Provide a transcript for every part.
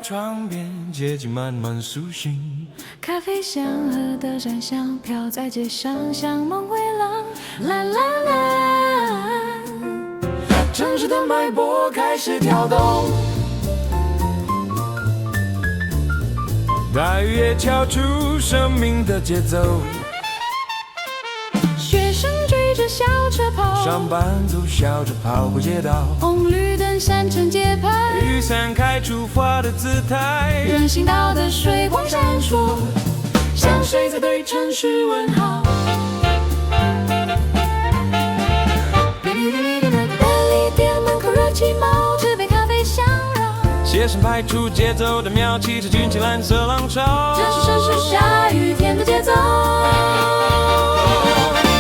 窗边，街景慢慢苏醒。咖啡香和德山香飘在街上，像梦回廊。啦啦啦，城市的脉搏开始跳动，大雨也敲出生命的节奏。学生追着小车跑，上班族笑着跑过街道，红绿灯闪成节拍，雨伞开出花的姿态，人行道的水光闪烁，像谁在对城市问好。便利店门口热气冒着，被咖啡香绕。鞋声拍出节奏的妙，汽车卷起蓝色浪潮。这是城市下雨天的节奏，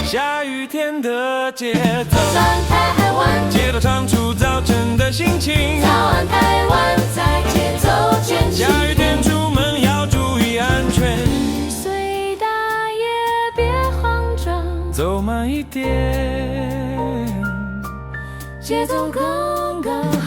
下雨天的节奏，早安台湾，街道唱出早晨的心情。早安台湾，在节奏前行。下雨天出门要注意安全，雨虽大也别慌张，走慢一点，节奏刚刚好。